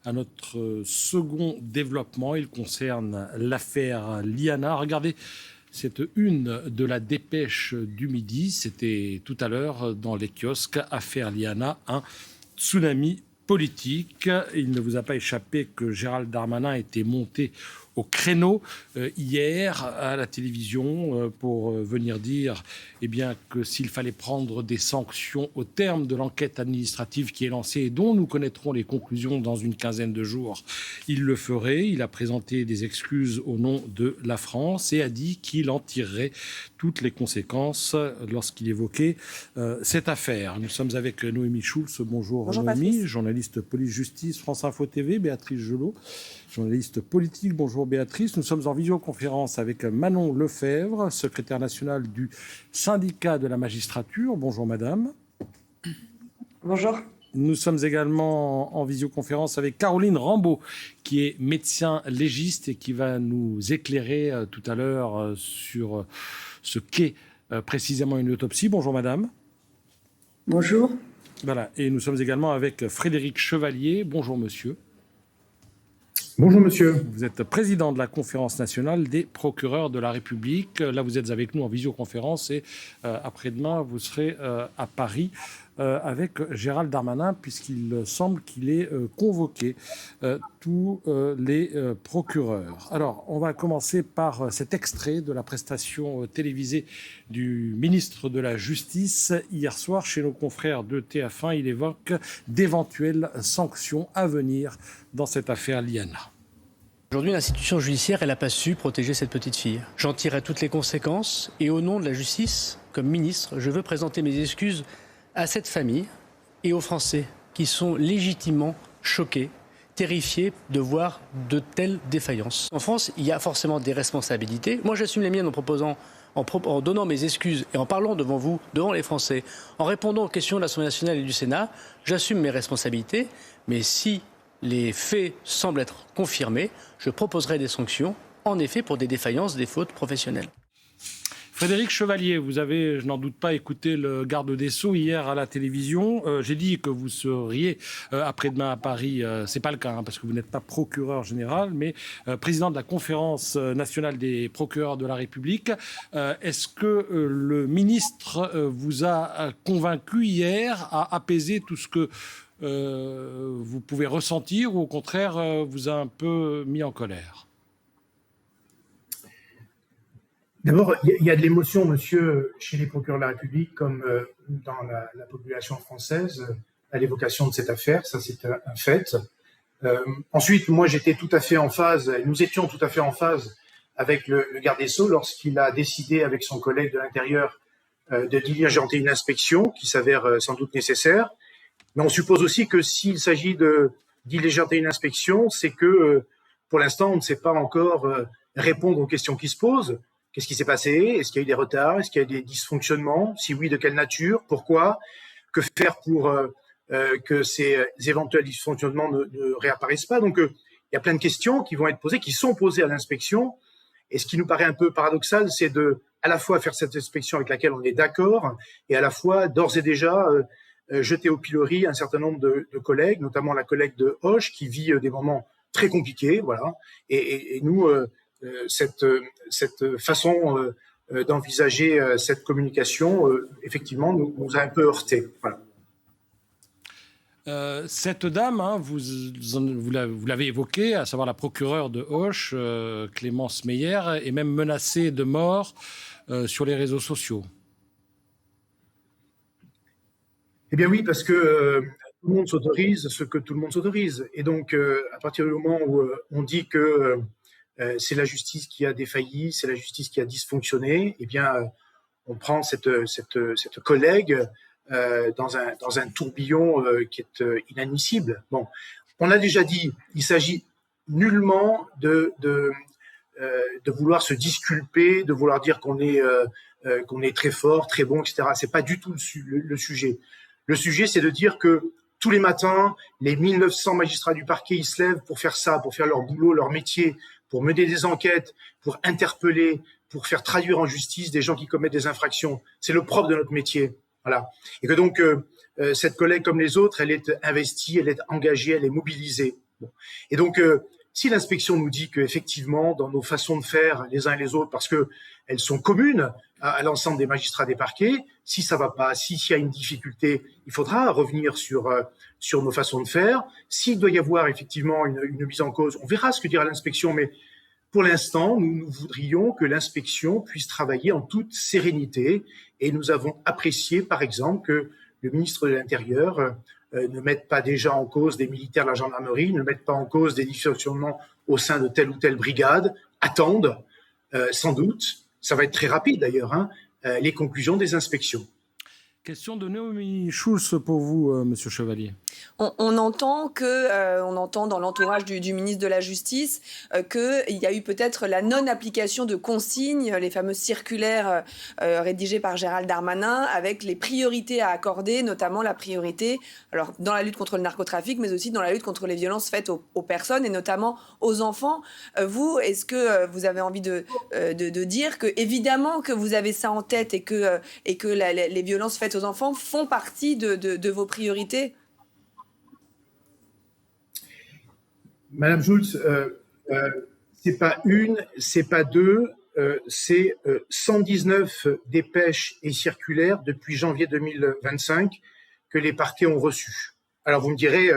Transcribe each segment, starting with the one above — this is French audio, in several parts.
à notre second développement. Il concerne l'affaire Liana. Regardez cette une de la Dépêche du Midi. C'était tout à l'heure dans les kiosques. Affaire Liana, un tsunami politique. Il ne vous a pas échappé que Gérald Darmanin était monté au créneau hier à la télévision pour venir dire que s'il fallait prendre des sanctions au terme de l'enquête administrative qui est lancée et dont nous connaîtrons les conclusions dans une quinzaine de jours, il le ferait. Il a présenté des excuses au nom de la France et a dit qu'il en tirerait toutes les conséquences lorsqu'il évoquait cette affaire. Nous sommes avec Noémie Schulz. Bonjour Noémie, Patrice. Journaliste police-justice, France Info TV, Béatrice Gelot, journaliste politique. Bonjour Béatrice. Nous sommes en visioconférence avec Manon Lefebvre, secrétaire nationale du syndicat de la magistrature. Bonjour madame. Bonjour. Nous sommes également en visioconférence avec Caroline Rambaud, qui est médecin légiste et qui va nous éclairer tout à l'heure sur ce qu'est précisément une autopsie. Bonjour madame. Bonjour. Voilà. Et nous sommes également avec Frédéric Chevalier. Bonjour monsieur. Bonjour monsieur. Vous êtes président de la Conférence nationale des procureurs de la République. Là, vous êtes avec nous en visioconférence et après-demain, vous serez à Paris avec Gérald Darmanin, puisqu'il semble qu'il ait convoqué tous les procureurs. Alors, on va commencer par cet extrait de la prestation télévisée du ministre de la Justice hier soir chez nos confrères de TF1. Il évoque d'éventuelles sanctions à venir dans cette affaire Liana. Aujourd'hui, l'institution judiciaire, elle n'a pas su protéger cette petite fille. J'en tirerai toutes les conséquences et au nom de la justice, comme ministre, je veux présenter mes excuses à cette famille et aux Français qui sont légitimement choqués, terrifiés de voir de telles défaillances. En France, il y a forcément des responsabilités. Moi, j'assume les miennes en donnant mes excuses et en parlant devant vous, devant les Français, en répondant aux questions de l'Assemblée nationale et du Sénat. J'assume mes responsabilités, mais si les faits semblent être confirmés, je proposerai des sanctions, en effet, pour des défaillances, des fautes professionnelles. Frédéric Chevalier, vous avez, je n'en doute pas, écouté le garde des Sceaux hier à la télévision. J'ai dit que vous seriez après-demain à Paris. C'est pas le cas, parce que vous n'êtes pas procureur général, mais président de la Conférence nationale des procureurs de la République. Est-ce que le ministre vous a convaincu hier à apaiser tout ce que vous pouvez ressentir ou au contraire vous a un peu mis en colère? D'abord, il y a de l'émotion, monsieur, chez les procureurs de la République, comme dans la population française, à l'évocation de cette affaire. Ça, c'est un fait. Ensuite, moi, j'étais tout à fait en phase, nous étions tout à fait en phase avec le garde des Sceaux lorsqu'il a décidé, avec son collègue de l'Intérieur, de diligenter une inspection qui s'avère sans doute nécessaire. Mais on suppose aussi que s'il s'agit de diligenter une inspection, c'est que, pour l'instant, on ne sait pas encore répondre aux questions qui se posent. Qu'est-ce qui s'est passé? Est-ce qu'il y a eu des retards? Est-ce qu'il y a eu des dysfonctionnements? Si oui, de quelle nature? Pourquoi? Que faire pour que ces éventuels dysfonctionnements ne réapparaissent pas? Donc, il y a plein de questions qui vont être posées, qui sont posées à l'inspection. Et ce qui nous paraît un peu paradoxal, c'est de à la fois faire cette inspection avec laquelle on est d'accord et à la fois, d'ores et déjà, jeter au pilori un certain nombre de collègues, notamment la collègue de Hoche, qui vit des moments très compliqués. Voilà. Et nous... cette façon d'envisager cette communication, effectivement, nous a un peu heurté. Voilà. Cette dame, vous l'avez évoquée, à savoir la procureure de Auch, Clémence Meyer, est même menacée de mort sur les réseaux sociaux. Eh bien oui, parce que tout le monde s'autorise ce que tout le monde s'autorise. Et donc, à partir du moment où on dit que c'est la justice qui a défailli, c'est la justice qui a dysfonctionné, eh bien, on prend cette collègue dans un tourbillon qui est inadmissible. Bon, on a déjà dit, il s'agit nullement de vouloir se disculper, de vouloir dire qu'on est très fort, très bon, etc. C'est pas du tout le sujet. Le sujet, c'est de dire que tous les matins, les 1900 magistrats du parquet, ils se lèvent pour faire ça, pour faire leur boulot, leur métier, pour mener des enquêtes, pour interpeller, pour faire traduire en justice des gens qui commettent des infractions. C'est le propre de notre métier. Voilà. Et que donc, cette collègue, comme les autres, elle est investie, elle est engagée, elle est mobilisée. Bon. Et donc, si l'inspection nous dit qu'effectivement, dans nos façons de faire les uns et les autres, parce que elles sont communes à l'ensemble des magistrats des parquets, si ça va pas, s'il y a une difficulté, il faudra revenir sur nos façons de faire. S'il doit y avoir effectivement une mise en cause, on verra ce que dira l'inspection, mais pour l'instant, nous voudrions que l'inspection puisse travailler en toute sérénité, et nous avons apprécié, par exemple, que le ministre de l'Intérieur ne mette pas déjà en cause des militaires de la gendarmerie, ne mette pas en cause des dysfonctionnements au sein de telle ou telle brigade, attendent sans doute, ça va être très rapide d'ailleurs, les conclusions des inspections. Question de Naomi Schulz pour vous, Monsieur Chevalier. On entend dans l'entourage du ministre de la Justice qu'il y a eu peut-être la non-application de consignes, les fameuses circulaires rédigées par Gérald Darmanin, avec les priorités à accorder, notamment la priorité dans la lutte contre le narcotrafic, mais aussi dans la lutte contre les violences faites aux personnes et notamment aux enfants. Vous, est-ce que vous avez envie de dire que évidemment que vous avez ça en tête et que les violences faites aux enfants font partie de vos priorités ? Madame Schulz, c'est pas une, c'est pas deux, c'est 119 dépêches et circulaires depuis janvier 2025 que les parquets ont reçues. Alors vous me direz,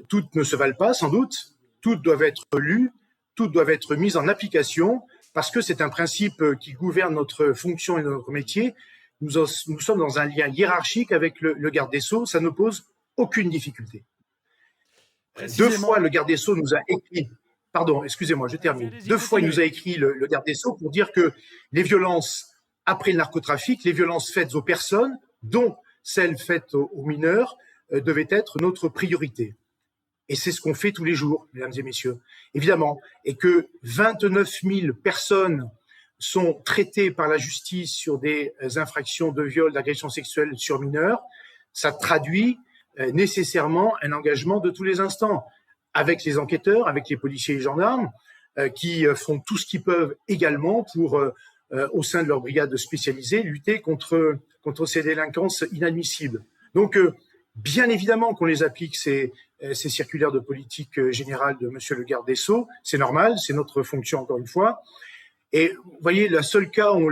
toutes ne se valent pas sans doute, toutes doivent être lues, toutes doivent être mises en application parce que c'est un principe qui gouverne notre fonction et notre métier. Nous sommes dans un lien hiérarchique avec le garde des Sceaux, ça ne pose aucune difficulté. Deux fois, le garde des Sceaux nous a écrit, pardon, excusez-moi, je termine. Deux fois, il nous a écrit, le garde des Sceaux, pour dire que les violences après le narcotrafic, les violences faites aux personnes, dont celles faites aux mineurs, devaient être notre priorité. Et c'est ce qu'on fait tous les jours, mesdames et messieurs, évidemment. Et que 29 000 personnes sont traitées par la justice sur des infractions de viol, d'agression sexuelle sur mineurs, ça traduit nécessairement un engagement de tous les instants, avec les enquêteurs, avec les policiers et les gendarmes, qui font tout ce qu'ils peuvent également pour, au sein de leur brigade spécialisée, lutter contre ces délinquances inadmissibles. Donc, bien évidemment qu'on les applique, ces circulaires de politique générale de Monsieur le garde des Sceaux, c'est normal, c'est notre fonction encore une fois. Et vous voyez, le seul cas où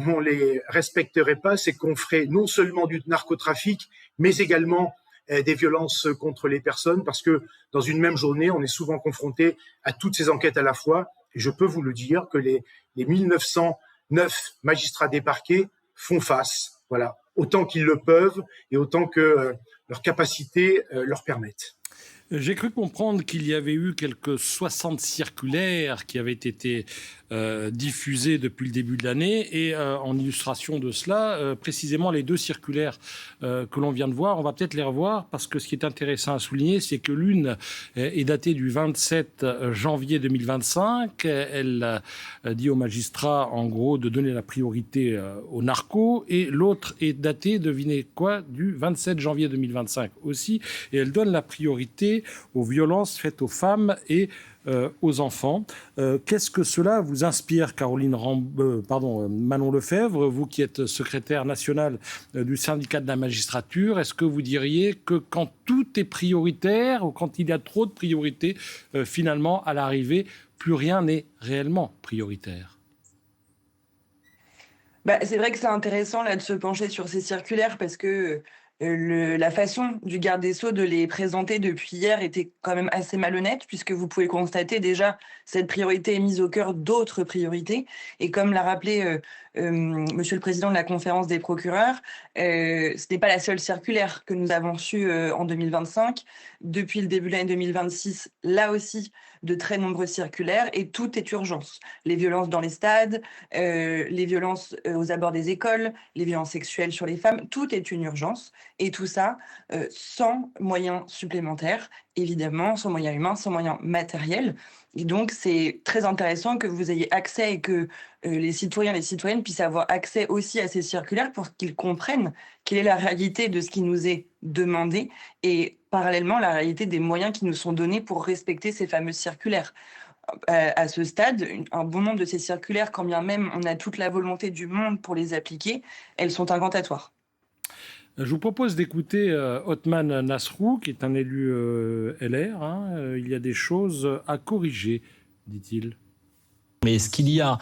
on les respecterait pas, c'est qu'on ferait non seulement du narcotrafic, mais également des violences contre les personnes, parce que dans une même journée, on est souvent confronté à toutes ces enquêtes à la fois. Et je peux vous le dire que les 1909 magistrats des parquets font face, voilà, autant qu'ils le peuvent et autant que leurs capacités leur permettent. J'ai cru comprendre qu'il y avait eu quelques 60 circulaires qui avaient été diffusées depuis le début de l'année. Et en illustration de cela, précisément les deux circulaires que l'on vient de voir, on va peut-être les revoir parce que ce qui est intéressant à souligner, c'est que l'une est datée du 27 janvier 2025. Elle dit aux magistrats, en gros, de donner la priorité aux narcos. Et l'autre est datée, devinez quoi, du 27 janvier 2025 aussi. Et elle donne la priorité aux violences faites aux femmes et aux enfants. Qu'est-ce que cela vous inspire, Manon Lefebvre, vous qui êtes secrétaire nationale du syndicat de la magistrature? Est-ce que vous diriez que quand tout est prioritaire ou quand il y a trop de priorités, finalement, à l'arrivée, plus rien n'est réellement prioritaire? C'est vrai que c'est intéressant là, de se pencher sur ces circulaires parce que la façon du garde des Sceaux de les présenter depuis hier était quand même assez malhonnête, puisque vous pouvez constater déjà cette priorité est mise au cœur d'autres priorités. Et comme l'a rappelé Monsieur le Président de la conférence des procureurs, ce n'est pas la seule circulaire que nous avons reçue en 2025. Depuis le début de l'année 2026, là aussi, de très nombreuses circulaires, et tout est urgence. Les violences dans les stades, les violences aux abords des écoles, les violences sexuelles sur les femmes, tout est une urgence. Et tout ça sans moyens supplémentaires, évidemment, sans moyens humains, sans moyens matériels. Et donc, c'est très intéressant que vous ayez accès et que les citoyens et les citoyennes puissent avoir accès aussi à ces circulaires pour qu'ils comprennent quelle est la réalité de ce qui nous est demandé et parallèlement la réalité des moyens qui nous sont donnés pour respecter ces fameuses circulaires. À ce stade, un bon nombre de ces circulaires, quand bien même on a toute la volonté du monde pour les appliquer, elles sont incantatoires. Je vous propose d'écouter Othman Nasrou, qui est un élu LR. Il y a des choses à corriger, dit-il. Mais est-ce qu'il y a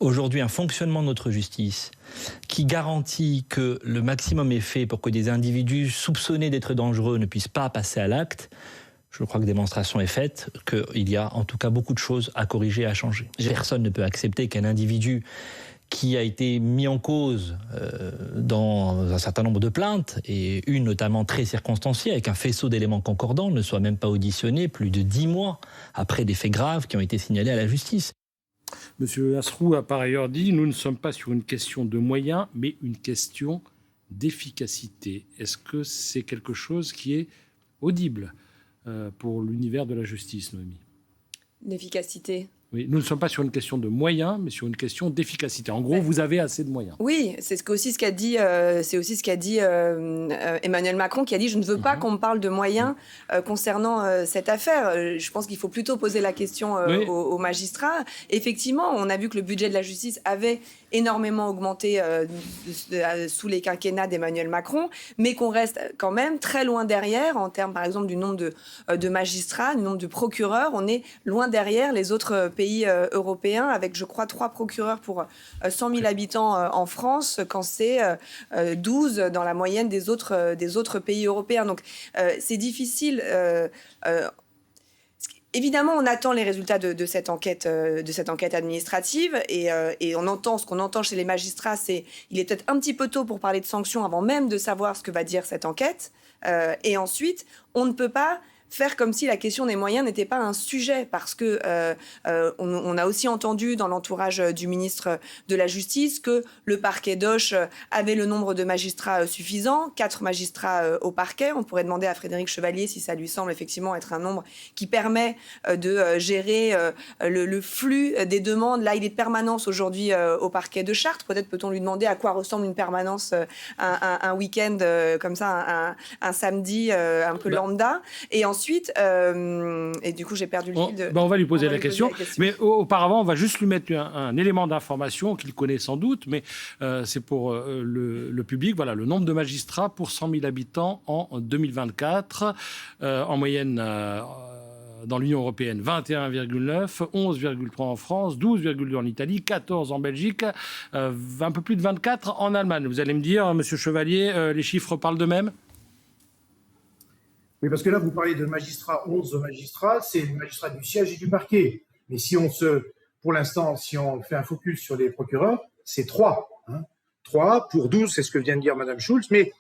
aujourd'hui un fonctionnement de notre justice qui garantit que le maximum est fait pour que des individus soupçonnés d'être dangereux ne puissent pas passer à l'acte? Je crois que démonstration est faite qu'il y a en tout cas beaucoup de choses à corriger et à changer. Personne ne peut accepter qu'un individu qui a été mis en cause dans un certain nombre de plaintes, et une notamment très circonstanciée, avec un faisceau d'éléments concordants, ne soit même pas auditionné plus de 10 mois après des faits graves qui ont été signalés à la justice. Monsieur Nasrou a par ailleurs dit « Nous ne sommes pas sur une question de moyens, mais une question d'efficacité ». Est-ce que c'est quelque chose qui est audible pour l'univers de la justice, Noémie? L'efficacité. Oui, nous ne sommes pas sur une question de moyens, mais sur une question d'efficacité. En gros, vous avez assez de moyens. Oui, c'est aussi ce qu'a dit, Emmanuel Macron, qui a dit « Je ne veux pas qu'on me parle de moyens concernant cette affaire ». Je pense qu'il faut plutôt poser la question aux magistrats. Effectivement, on a vu que le budget de la justice avait énormément augmenté sous les quinquennats d'Emmanuel Macron, mais qu'on reste quand même très loin derrière en termes, par exemple, du nombre de magistrats, du nombre de procureurs. On est loin derrière les autres pays européens, avec, je crois, 3 procureurs pour 100 000 habitants en France, quand c'est 12 dans la moyenne des autres pays européens. Donc, c'est difficile. Évidemment, on attend les résultats de cette enquête administrative, et ce qu'on entend chez les magistrats, c'est il est peut-être un petit peu tôt pour parler de sanctions avant même de savoir ce que va dire cette enquête. Et ensuite, on ne peut pas faire comme si la question des moyens n'était pas un sujet, parce que on a aussi entendu dans l'entourage du ministre de la Justice que le parquet d'Auch avait le nombre de magistrats suffisant, 4 magistrats au parquet. On pourrait demander à Frédéric Chevalier si ça lui semble effectivement être un nombre qui permet de gérer le flux des demandes. Là, il est de permanence aujourd'hui au parquet de Chartres. Peut-être peut-on lui demander à quoi ressemble une permanence un week-end comme ça, un samedi un peu lambda. Et ensuite, et du coup j'ai perdu le fil on va lui poser la question. Mais auparavant, on va juste lui mettre un élément d'information qu'il connaît sans doute, mais c'est pour le public. Voilà, le nombre de magistrats pour 100 000 habitants en 2024. En moyenne, dans l'Union européenne, 21,9, 11,3 en France, 12,2 en Italie, 14 en Belgique, un peu plus de 24 en Allemagne. Vous allez me dire, Monsieur Chevalier, les chiffres parlent d'eux-mêmes? Oui, parce que là, vous parlez de magistrats, 11 magistrats, c'est les magistrats du siège et du parquet. Mais pour l'instant, si on fait un focus sur les procureurs, c'est 3. 3 pour 12, c'est ce que vient de dire Mme Schulz. Mais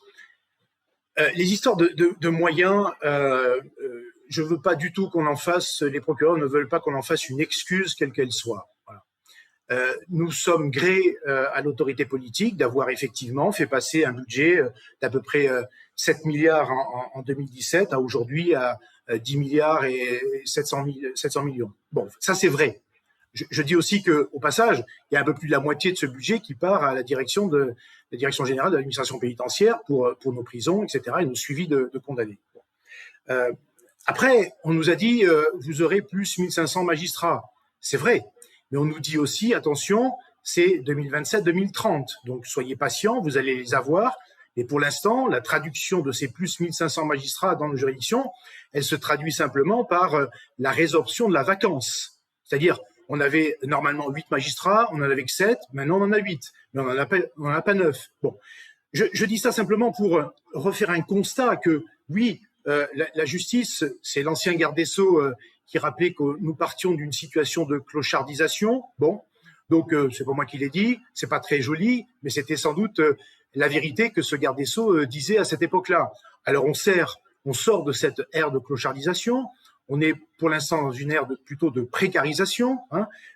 les histoires de moyens, je ne veux pas du tout qu'on en fasse, les procureurs ne veulent pas qu'on en fasse une excuse, quelle qu'elle soit. Voilà. Nous sommes grés à l'autorité politique d'avoir effectivement fait passer un budget d'à peu près 7 milliards en 2017 à aujourd'hui à 10 milliards et 700 millions. Bon, ça c'est vrai. Je dis aussi qu'au passage, il y a un peu plus de la moitié de ce budget qui part à la direction générale de l'administration pénitentiaire pour nos prisons, etc., et nos suivis de condamnés. Bon. Après, on nous a dit vous aurez plus 1500 magistrats. C'est vrai. Mais on nous dit aussi, attention, c'est 2027-2030. Donc, soyez patients, vous allez les avoir. Et pour l'instant, la traduction de ces plus 1500 magistrats dans nos juridictions, elle se traduit simplement par la résorption de la vacance. C'est-à-dire, on avait normalement 8 magistrats, on en avait que 7, maintenant on en a 8. Mais on n'en a pas 9. Bon. Je dis ça simplement pour refaire un constat que, oui, la justice, c'est l'ancien garde des Sceaux qui rappelait que nous partions d'une situation de clochardisation. Bon, donc c'est pas moi qui l'ai dit, c'est pas très joli, mais c'était sans doute la vérité que ce garde des Sceaux disait à cette époque-là. Alors on sort de cette ère de clochardisation, on est pour l'instant dans une ère plutôt de précarisation,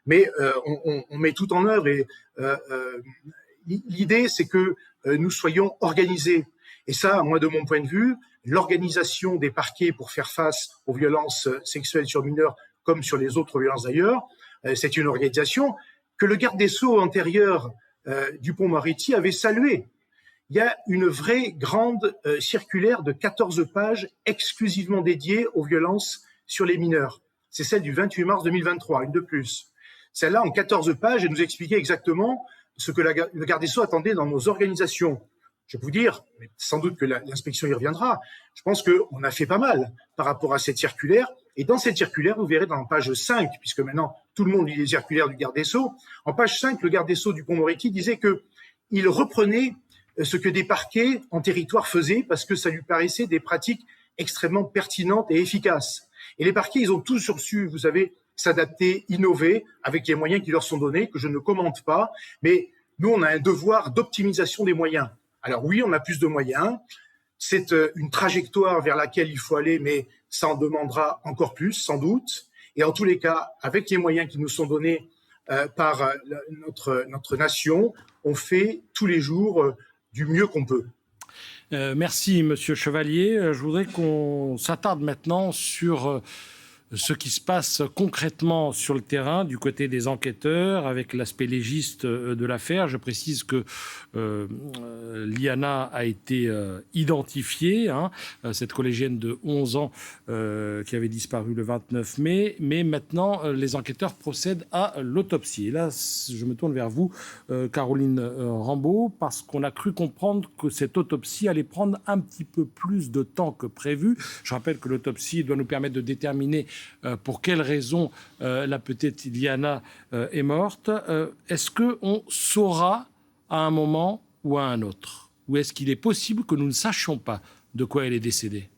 mais on met tout en œuvre et l'idée c'est que nous soyons organisés. Et ça, moi de mon point de vue, l'organisation des parquets pour faire face aux violences sexuelles sur mineurs comme sur les autres violences d'ailleurs, c'est une organisation que le garde des Sceaux antérieur, Dupond-Moretti, avait saluée. Il y a une vraie grande circulaire de 14 pages exclusivement dédiée aux violences sur les mineurs. C'est celle du 28 mars 2023, une de plus. Celle-là, en 14 pages, elle nous expliquait exactement ce que le garde des Sceaux attendait dans nos organisations je peux vous dire, mais sans doute que l'inspection y reviendra, je pense qu'on a fait pas mal par rapport à cette circulaire. Et dans cette circulaire, vous verrez dans la page 5, puisque maintenant tout le monde lit les circulaires du garde des Sceaux, en page 5, le garde des Sceaux Dupond-Moretti disait qu'il reprenait ce que des parquets en territoire faisaient parce que ça lui paraissait des pratiques extrêmement pertinentes et efficaces. Et les parquets, ils ont toujours su, vous savez, s'adapter, innover avec les moyens qui leur sont donnés, que je ne commente pas, mais nous, on a un devoir d'optimisation des moyens. Alors oui, on a plus de moyens, c'est une trajectoire vers laquelle il faut aller, mais ça en demandera encore plus, sans doute. Et en tous les cas, avec les moyens qui nous sont donnés par notre nation, on fait tous les jours du mieux qu'on peut. Merci, Monsieur Chevalier. Je voudrais qu'on s'attarde maintenant sur ce qui se passe concrètement sur le terrain du côté des enquêteurs avec l'aspect légiste de l'affaire. Je précise que Liana a été identifiée, cette collégienne de 11 ans qui avait disparu le 29 mai, mais maintenant les enquêteurs procèdent à l'autopsie. Et là, je me tourne vers vous, Caroline Rambaud, parce qu'on a cru comprendre que cette autopsie allait prendre un petit peu plus de temps que prévu. Je rappelle que l'autopsie doit nous permettre de déterminer pour quelles raisons la petite Liana est morte. Est-ce qu'on saura à un moment ou à un autre? Ou est-ce qu'il est possible que nous ne sachions pas de quoi elle est décédée?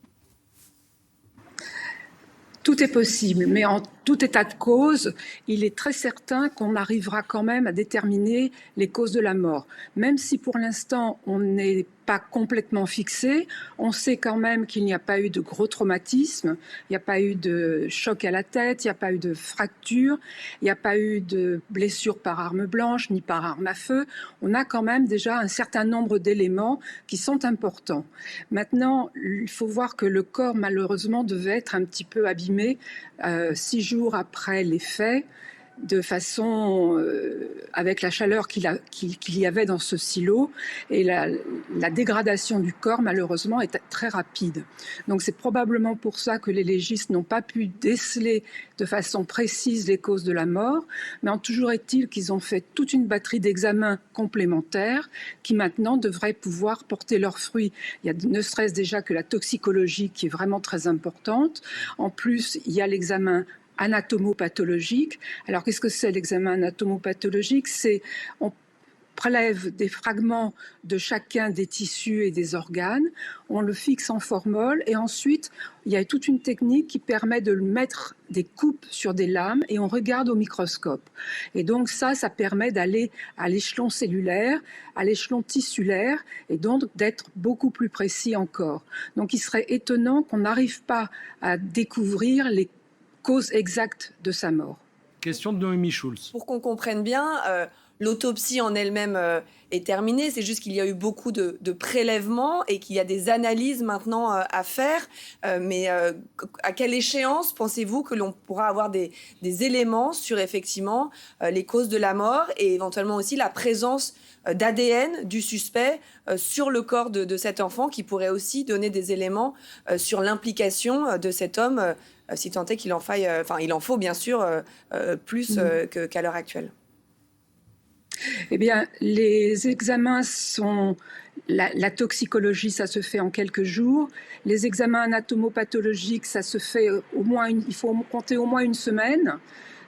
Tout est possible, mais en tout état de cause, il est très certain qu'on arrivera quand même à déterminer les causes de la mort. Même si pour l'instant on n'est pas complètement fixé, on sait quand même qu'il n'y a pas eu de gros traumatisme, il n'y a pas eu de choc à la tête, il n'y a pas eu de fracture, il n'y a pas eu de blessure par arme blanche ni par arme à feu. On a quand même déjà un certain nombre d'éléments qui sont importants. Maintenant, il faut voir que le corps malheureusement devait être un petit peu abîmé 6 jours après les faits, de façon avec la chaleur qu'il y avait dans ce silo, et la dégradation du corps malheureusement est très rapide. Donc c'est probablement pour ça que les légistes n'ont pas pu déceler de façon précise les causes de la mort, mais en toujours est-il qu'ils ont fait toute une batterie d'examens complémentaires qui maintenant devraient pouvoir porter leurs fruits. Il y a ne serait-ce déjà que la toxicologie qui est vraiment très importante. En plus, il y a l'examen anatomopathologique. Alors, qu'est-ce que c'est l'examen anatomopathologique? On prélève des fragments de chacun des tissus et des organes, on le fixe en formol et ensuite, il y a toute une technique qui permet de mettre des coupes sur des lames et on regarde au microscope. Et donc ça permet d'aller à l'échelon cellulaire, à l'échelon tissulaire et donc d'être beaucoup plus précis encore. Donc il serait étonnant qu'on n'arrive pas à découvrir les cause exacte de sa mort. Question de Noémie Schulz. Pour qu'on comprenne bien, l'autopsie en elle-même est terminée. C'est juste qu'il y a eu beaucoup de prélèvements et qu'il y a des analyses maintenant à faire. Mais à quelle échéance pensez-vous que l'on pourra avoir des éléments sur effectivement les causes de la mort et éventuellement aussi la présence d'ADN du suspect sur le corps de cet enfant qui pourrait aussi donner des éléments sur l'implication de cet homme si tant est qu'il en faille, il en faut bien sûr plus qu'à l'heure actuelle. Eh bien, les examens sont... La toxicologie, ça se fait en quelques jours. Les examens anatomopathologiques, ça se fait il faut compter au moins une semaine,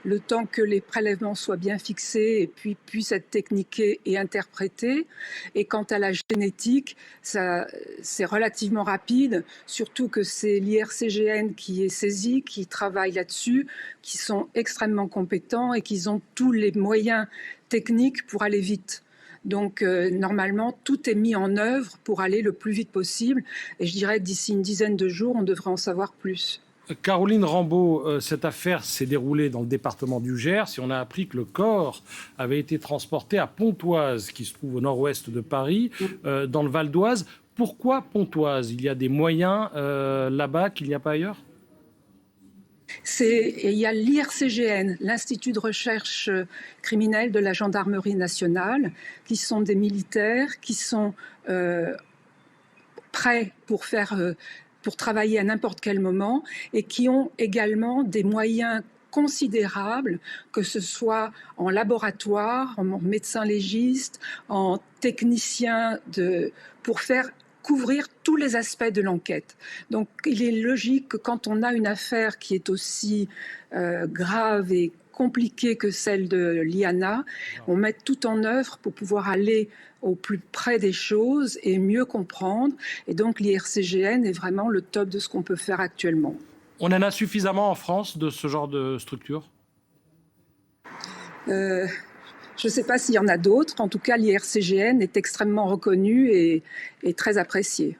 le temps que les prélèvements soient bien fixés et puis puissent être techniqués et interprétés. Et quant à la génétique, c'est relativement rapide, surtout que c'est l'IRCGN qui est saisi, qui travaille là-dessus, qui sont extrêmement compétents et qui ont tous les moyens techniques pour aller vite. Donc normalement, tout est mis en œuvre pour aller le plus vite possible. Et je dirais que d'ici une dizaine de jours, on devrait en savoir plus. Caroline Rambaud, cette affaire s'est déroulée dans le département du Gers et on a appris que le corps avait été transporté à Pontoise, qui se trouve au nord-ouest de Paris, dans le Val d'Oise. Pourquoi Pontoise? Il y a des moyens là-bas qu'il n'y a pas ailleurs? Il y a l'IRCGN, l'Institut de recherche criminelle de la Gendarmerie nationale, qui sont des militaires qui sont prêts pour travailler à n'importe quel moment et qui ont également des moyens considérable, que ce soit en laboratoire, en médecin légiste, en technicien pour couvrir tous les aspects de l'enquête. Donc il est logique que quand on a une affaire qui est aussi grave et compliquée que celle de Liana, on mette tout en œuvre pour pouvoir aller au plus près des choses et mieux comprendre. Et donc l'IRCGN est vraiment le top de ce qu'on peut faire actuellement. On en a suffisamment en France de ce genre de structure ? Je ne sais pas s'il y en a d'autres. En tout cas, l'IRCGN est extrêmement reconnu et très apprécié.